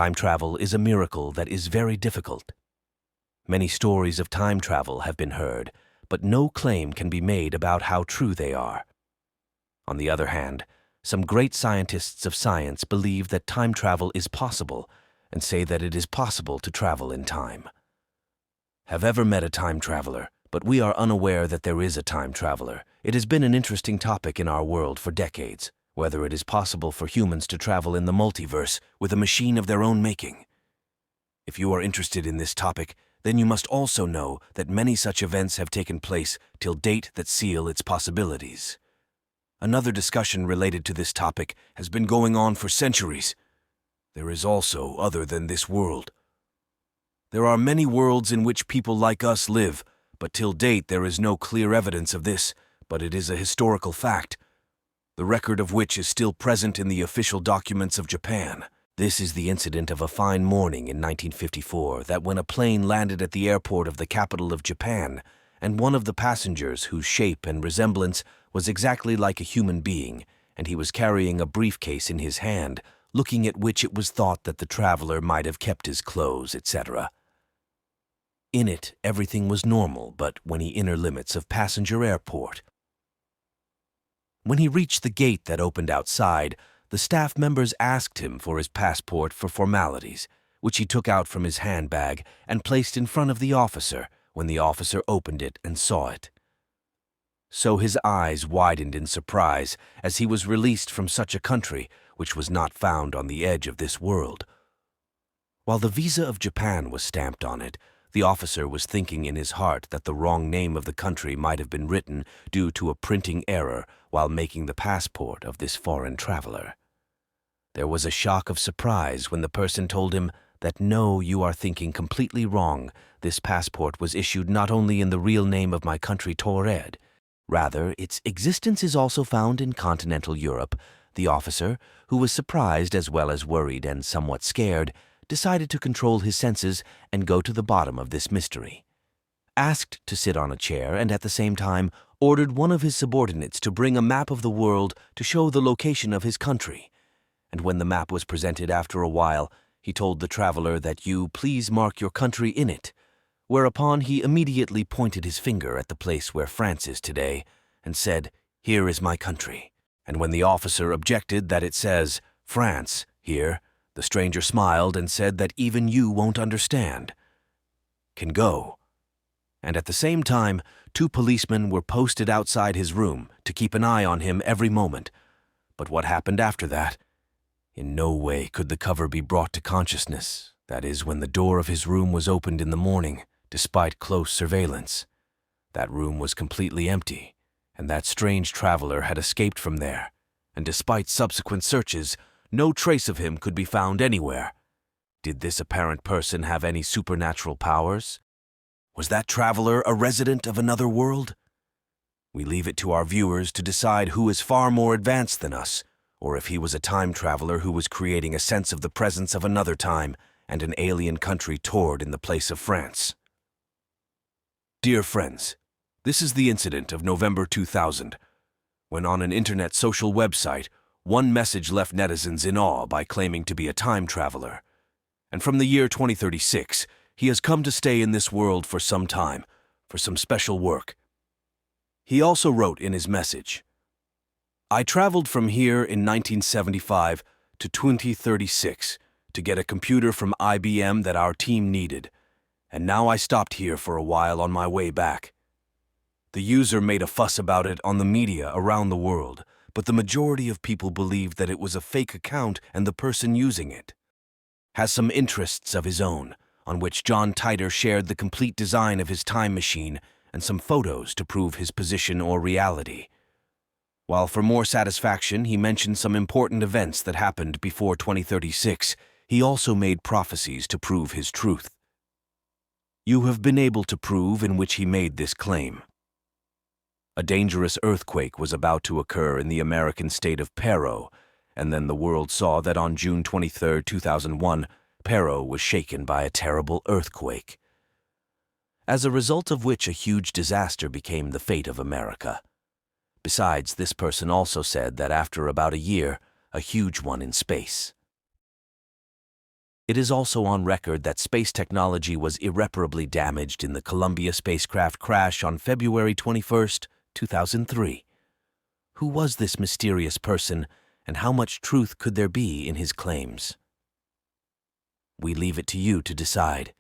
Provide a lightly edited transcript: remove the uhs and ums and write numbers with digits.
Time travel is a miracle that is very difficult. Many stories of time travel have been heard, but no claim can be made about how true they are. On the other hand, some great scientists of science believe that time travel is possible and say that it is possible to travel in time. Have ever met a time traveler, but we are unaware that there is a time traveler. It has been an interesting topic in our world for decades, whether it is possible for humans to travel in the multiverse with a machine of their own making. If you are interested in this topic, then you must also know that many such events have taken place till date that seal its possibilities. Another discussion related to this topic has been going on for centuries. There is also other than this world. There are many worlds in which people like us live, but till date there is no clear evidence of this, but it is a historical fact, the record of which is still present in the official documents of Japan. This is the incident of a fine morning in 1954 that when a plane landed at the airport of the capital of Japan, and one of the passengers whose shape and resemblance was exactly like a human being, and he was carrying a briefcase in his hand, looking at which it was thought that the traveler might have kept his clothes, etc. In it, everything was normal, but when he inner limits of passenger airport. When he reached the gate that opened outside, the staff members asked him for his passport for formalities, which he took out from his handbag and placed in front of the officer when the officer opened it and saw it. So his eyes widened in surprise as he was released from such a country which was not found on the edge of this world. While the visa of Japan was stamped on it, the officer was thinking in his heart that the wrong name of the country might have been written due to a printing error while making the passport of this foreign traveler. There was a shock of surprise when the person told him that no, you are thinking completely wrong. This passport was issued not only in the real name of my country, Torred. Rather, its existence is also found in continental Europe. The officer, who was surprised as well as worried and somewhat scared, decided to control his senses and go to the bottom of this mystery. Asked to sit on a chair and at the same time ordered one of his subordinates to bring a map of the world to show the location of his country. And when the map was presented after a while, he told the traveler that you please mark your country in it, whereupon he immediately pointed his finger at the place where France is today and said, "Here is my country." And when the officer objected that it says, "France," here, the stranger smiled and said that even you won't understand. Can go. And at the same time, 2 policemen were posted outside his room to keep an eye on him every moment. But what happened after that? In no way could the cover be brought to consciousness, that is, when the door of his room was opened in the morning, despite close surveillance. That room was completely empty, and that strange traveler had escaped from there, and despite subsequent searches, no trace of him could be found anywhere. Did this apparent person have any supernatural powers? Was that traveler a resident of another world? We leave it to our viewers to decide who is far more advanced than us, or if he was a time traveler who was creating a sense of the presence of another time and an alien country Tord in the place of France. Dear friends, this is the incident of November 2000, when on an internet social website, one message left netizens in awe by claiming to be a time traveler. And from the year 2036, he has come to stay in this world for some time, for some special work. He also wrote in his message, "I traveled from here in 1975 to 2036 to get a computer from IBM that our team needed, and now I stopped here for a while on my way back." The user made a fuss about it on the media around the world, but the majority of people believed that it was a fake account and the person using it has some interests of his own, on which John Titor shared the complete design of his time machine and some photos to prove his position or reality. While for more satisfaction he mentioned some important events that happened before 2036, he also made prophecies to prove his truth. You have been able to prove in which he made this claim. A dangerous earthquake was about to occur in the American state of Pero, and then the world saw that on June 23, 2001, Pero was shaken by a terrible earthquake, as a result of which a huge disaster became the fate of America. Besides, this person also said that after about a year, a huge one in space. It is also on record that space technology was irreparably damaged in the Columbia spacecraft crash on February 21, 2003. Who was this mysterious person, and how much truth could there be in his claims? We leave it to you to decide.